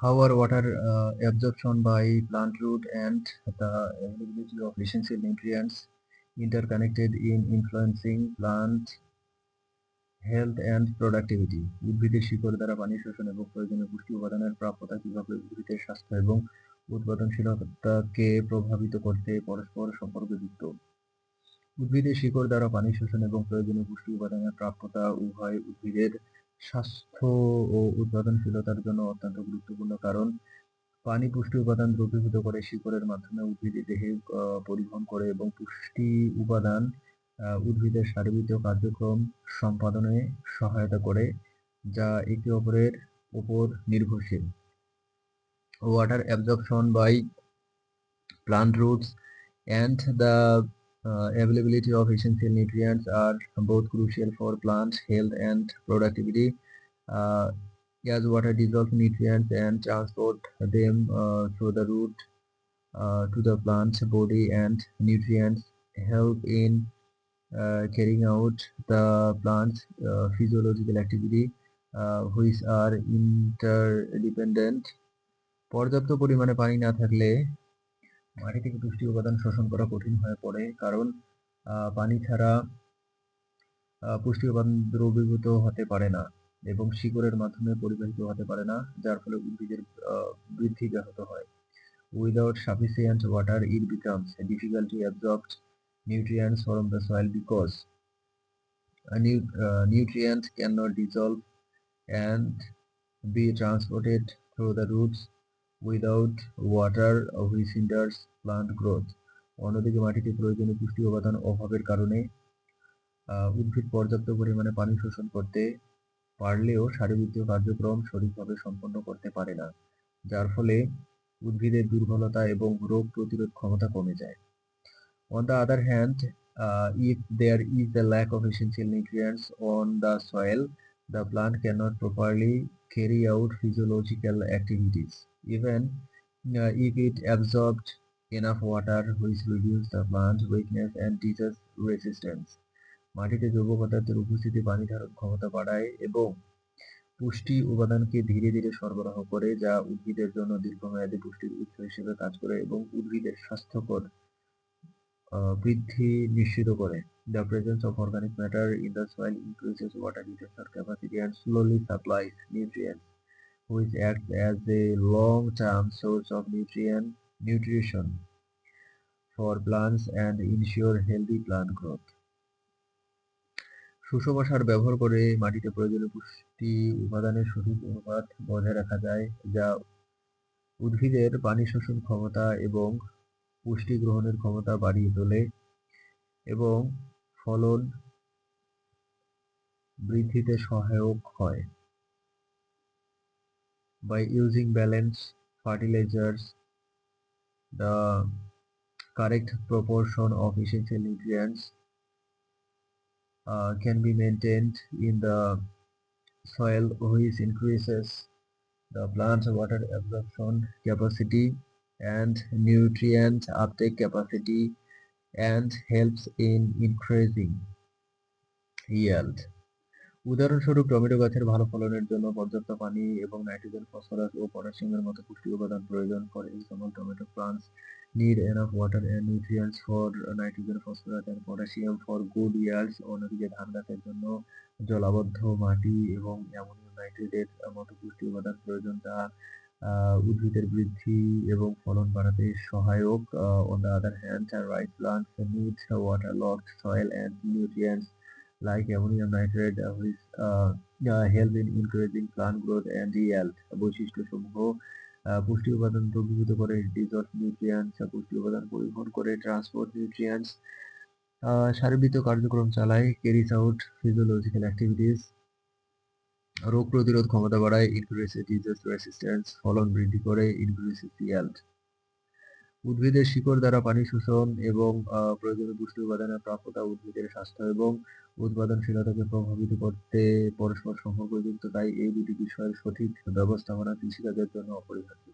How are water absorption by plant root and the availability of essential nutrients interconnected in influencing plant health and productivity? উদ্ভিদের শিকড় দ্বারা পানি শোষণ এবং প্রয়োজনীয় পুষ্টি উপাদানের প্রাপ্যতা কিভাবে উদ্ভিদের স্বাস্থ্য এবং উৎপাদনশীলতাকে প্রভাবিত করতে পরস্পর সম্পর্কযুক্ত? উদ্ভিদের শিকড় দ্বারা পানি শোষণ এবং প্রয়োজনীয় পুষ্টি উপাদানের প্রাপ্যতা উভয় উদ্ভিদের স্বাস্থ্য ও উৎপাদনশীলতার জন্য অত্যন্ত গুরুত্বপূর্ণ, কারণ পানি পুষ্টি উপাদান দ্রবীভূত করে শিকড়ের মাধ্যমে উদ্ভিদের দেহে পরিবহন করে এবং পুষ্টি উপাদান উদ্ভিদের শারীরবৃত্তীয় কার্যক্রম সম্পাদনে সহায়তা করে, যা একে অপরের উপর নির্ভরশীল। Water absorption by plant roots and the availability of essential nutrients are both crucial for plant health and productivity. As water dissolves nutrients and transport them through the root to the plant body, and nutrients help in carrying out the plant's physiological activity, which are interdependent. পর্যাপ্ত পরিমাণে পানি না থাকলে মাটি থেকে পুষ্টি উপাদান শোষণ করা কঠিন হয়ে পড়ে, কারণ পানি ছাড়া পুষ্টি উপাদান দ্রবীভূত হতে পারে না এবং শিকড়ের মাধ্যমে পরিবাহিত হতে পারে না, যার ফলে উদ্ভিদের বৃদ্ধি ব্যাহত হয়। Without sufficient water, it becomes difficult to absorb nutrients from the soil because nutrients cannot dissolve and be transported through the roots without water, which hinders plant growth. অন্যদিকে মাটিতে প্রয়োজনীয় পুষ্টি উপাদান অভাবের কারণে উদ্ভিদ পর্যাপ্ত পরিমাণে পানি শোষণ করতে পারলেও শারীরবৃত্তীয় কার্যক্রম সঠিকভাবে সম্পন্ন করতে পারে না, যার ফলে উদ্ভিদের দুর্বলতা এবং রোগ প্রতিরোধ ক্ষমতা কমে যায়। On the other hand, if there is a lack of essential nutrients on the soil, the plant cannot properly carry out physiological activities. Even if it absorbed enough water, which reduces the plant weakness and disease resistance. মাটিতে জৈব পদার্থের উপস্থিতি পানি ধারণ ক্ষমতা বাড়ায় এবং পুষ্টি উপাদানকে ধীরে ধীরে সরবরাহ করে, যা উদ্ভিদের জন্য দীর্ঘমেয়াদী পুষ্টির উৎস হিসেবে কাজ করে এবং উদ্ভিদের স্বাস্থ্যকর বৃদ্ধি নিশ্চিত করে। The presence of organic matter in the soil increases water retention capacity and slowly supplies nutrients, which acts as a long-term source of nutrition for plants and ensure healthy plant growth. সুষম সার ব্যবহার করে মাটিতে প্রয়োজনীয় পুষ্টি উপাদানের সঠিক অনুপাত বজায় রাখা যায়, যা উদ্ভিদের পানি শোষণ ক্ষমতা এবং পুষ্টি গ্রহণের ক্ষমতা বাড়িয়ে তোলে এবং ফলন বৃদ্ধিতে সহায়ক হয়। By using balanced fertilizers, the correct proportion of essential nutrients can be maintained in the soil, which increases the plant's water absorption capacity and nutrient uptake capacity and helps in increasing yield. উদাহরণস্বরূপ, tomato গাছের ভালো ফলনের জন্য পর্যাপ্ত পানি এবং nitrogen, phosphorus ও পটাশিয়ামের মতো পুষ্টি উপাদান প্রয়োজন। For example, tomato plants need enough water and nutrients for nitrogen, phosphorus and potassium for good yields. অন্যদিকে ধান গাছের জন্য জলাবদ্ধ মাটি এবং অ্যামোনিয়াম নাইট্রেটের মতো পুষ্টি উপাদান প্রয়োজন, যা উদ্ভিদের বৃদ্ধি এবং ফলন বাড়াতে সহায়ক। On the other hand, rice plants need waterlogged soil and nutrients like ammonium nitrate, which help in increasing plant growth and yield. বৈশিষ্ট্যসমূহ: পুষ্টি উপাদান দ্রবীভূত করে, dissolve nutrients, পুষ্টি উপাদান পরিবহন করে, transport nutrients, শারীরবৃত্তীয় কার্যক্রম চালায়, carries out physiological activities, রোগ প্রতিরোধ ক্ষমতা বাড়ায়, increases disease resistance, ফলন বৃদ্ধি করে, increases yield. উদ্ভিদের শিকড় দ্বারা পানি শোষণ এবং প্রয়োজনীয় পুষ্টি উপাদানের প্রাপ্যতা উদ্ভিদের স্বাস্থ্য এবং উৎপাদনশীলতাকে প্রভাবিত করতে পরস্পর সম্পর্কযুক্ত, তাই এই দুটি বিষয়ের সঠিক ব্যবস্থাপনা কৃষিকাজের জন্য অপরিহার্য।